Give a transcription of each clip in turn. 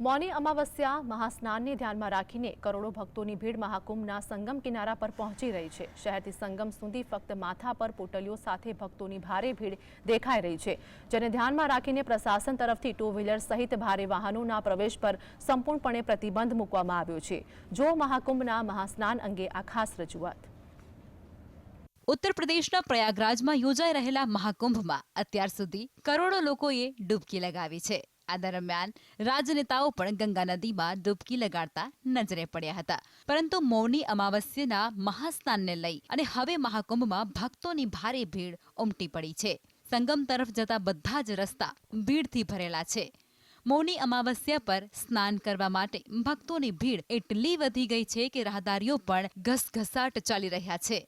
मौनी अमावस्या महास्नानને ધ્યાનમાં રાખીને કરોડો ભક્તોની ભીડ મહાકુંભના સંગમ કિનારા પર પહોંચી રહી છે। શહેરથી સંગમ સુધી ફક્ત માથા પર પોટલીઓ સાથે ભક્તોની ભારે ભીડ દેખાઈ રહી છે, જેને ધ્યાનમાં રાખીને પ્રશાસન તરફથી ટુ વ્હીલર સહિત ભારે વાહનોના પ્રવેશ પર સંપૂર્ણપણે પ્રતિબંધ મૂકવામાં આવ્યો છે। જો મહાકુંભના મહાસ્નાન અંગે આ ખાસ રજૂઆત। उत्तर प्रदेशના પ્રયાગરાજમાં યોજાઈ રહેલા મહાકુંભમાં અત્યાર સુધી કરોડો લોકોએ ડૂબકી લગાવી છે। આ દરમિયાન રાજનેતાઓ પણ ગંગા નદીમાં ડૂબકી લગાડતા નજરે પડ્યા હતા, પરંતુ મૌની અમાવસ્યાના મહાસ્નાનને લઈ અને હવે મહાકુંભમાં ભક્તોની ભારે ભીડ ઉમટી પડી છે। સંગમ તરફ જતા બધા જ રસ્તા ભીડથી ભરેલા છે। મૌની અમાવસ્યા પર સ્નાન કરવા માટે ભક્તોની ભીડ એટલી વધી ગઈ છે કે રાહદારીઓ પણ ઘસઘસાટ ચાલી રહ્યા છે।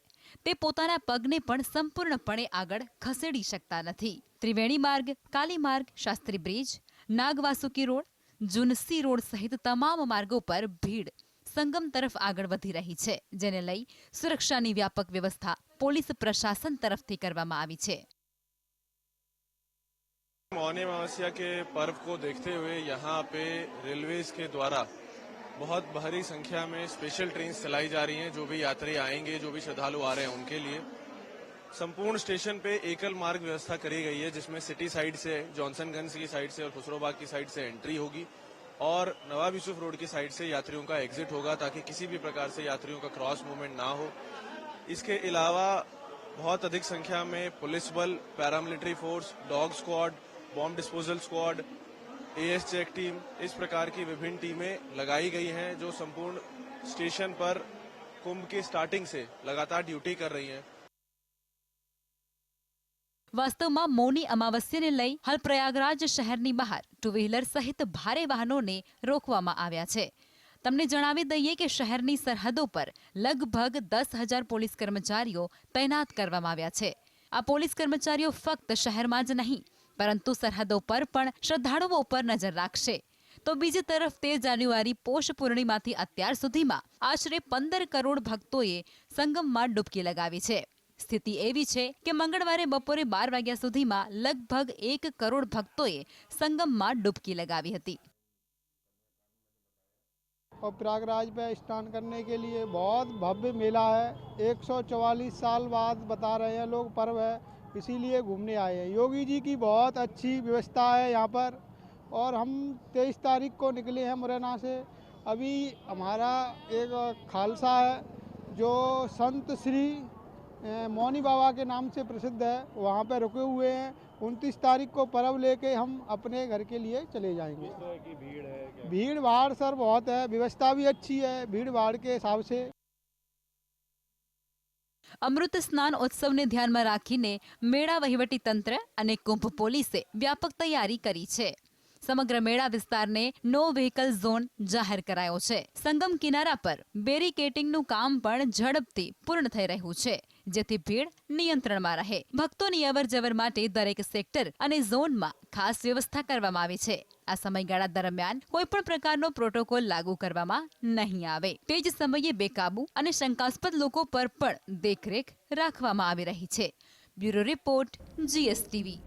તે પોતાના પગને પણ સંપૂર્ણપણે આગળ ખસેડી શકતા નથી। ત્રિવેણી માર્ગ, કાલી માર્ગ, શાસ્ત્રી બ્રિજ, નાગવાસુકી રોડ, જુનસી રોડ સહિત તમામ માર્ગો પર ભીડ સંગમ તરફ આગળ વધી રહી છે, જેને લઈ સુરક્ષાની વ્યાપક વ્યવસ્થા પોલીસ પ્રશાસન તરફથી કરવામાં આવી છે। मौनी अमावस्या के पर्व को देखते हुए यहाँ पे रेलवेज के द्वारा बहुत भारी संख्या में स्पेशल ट्रेन चलाई जा रही हैं। जो भी यात्री आएंगे, जो भी श्रद्धालु आ रहे हैं, उनके लिए संपूर्ण स्टेशन पे एकल मार्ग व्यवस्था करी गई है, जिसमें सिटी साइड से, जॉनसनगंज की साइड से और खुसरोबाग की साइड से एंट्री होगी और नवाब यूसुफ रोड की साइड से यात्रियों का एग्जिट होगा, ताकि किसी भी प्रकार से यात्रियों का क्रॉस मूवमेंट ना हो। इसके अलावा बहुत अधिक संख्या में पुलिस बल, paramilitary force, dog squad, bomb disposal squad, AS check team, इस प्रकार की विभिन्न टीमें लगाई गई हैं, जो संपूर्ण स्टेशन पर कुंभ की स्टार्टिंग से लगातार ड्यूटी कर रही हैं। વાસ્તવમાં મૌની અમાવસ્યાને લઈ હાલ પ્રયાગરાજ શહેરની બહાર ટુ વ્હીલર સહિત ભારે વાહનોને રોકવામાં આવ્યા છે। તમને જણાવી દઈએ કે શહેરની સરહદો પર લગભગ 10,000 પોલીસ કર્મચારીઓ તૈનાત કરવામાં આવ્યા છે। આ પોલીસ કર્મચારીઓ ફક્ત શહેરમાં જ નહીં, પરંતુ સરહદો પર પણ શ્રદ્ધાળુઓ પર નજર રાખશે। તો બીજી તરફ 13 જાન્યુઆરી પોષ પૂર્ણિમાથી અત્યાર સુધીમાં આશરે 15 કરોડ ભક્તોએ સંગમમાં ડૂબકી લગાવી છે। સ્થિતિ એવી છે કે મંગળવારે બપોરે 12 વાગ્યા સુધીમાં લગભગ 1 કરોડ ભક્તોએ સંગમમાં ડૂબકી लगावी હતી। और प्रयागराज पे स्नान करने के लिए बहुत भव्य मेला है। 144 साल बाद बता रहे हैं लोग पर्व है, इसीलिए घूमने आए हैं। योगी जी की बहुत अच्छी व्यवस्था है यहाँ पर। और हम 23 तारीख को निकले हैं मुरैना से। अभी हमारा एक खालसा है जो संत श्री मौनी बाबा के नाम से प्रसिद्ध है, वहाँ पे रुके हुए हैं। 29 तारीख को पर्व लेके हम अपने घर के लिए चले जाएंगे। भीड़ भाड़ सर बहुत है, व्यवस्था भी अच्छी है भीड़ भाड़ के हिसाब से। અમૃત સ્નાન ઉત્સવને ધ્યાનમાં રાખીને મેળા વહીવટી તંત્ર અને કુંભ પોલીસે વ્યાપક તૈયારી કરી છે। સમગ્ર મેળા વિસ્તારને નો વ્હીકલ ઝોન જાહેર કરાયો છે। સંગમ કિનારા પર બેરિકેટિંગનું કામ પણ ઝડપથી પૂર્ણ થઈ રહ્યું છે, જેથી ભીડ નિયંત્રણમાં રહે। ભક્તોની અવરજવર માટે દરેક સેક્ટર અને ઝોનમાં ખાસ વ્યવસ્થા કરવામાં આવી છે। આ સમયગાળા દરમિયાન કોઈ પણ પ્રકારનો પ્રોટોકોલ લાગુ કરવામાં નહીં આવે। તે જ સમયે બેકાબુ અને શંકાસ્પદ લોકો પર પણ દેખરેખ રાખવામાં આવી રહી છે। Bureau report, GSTV।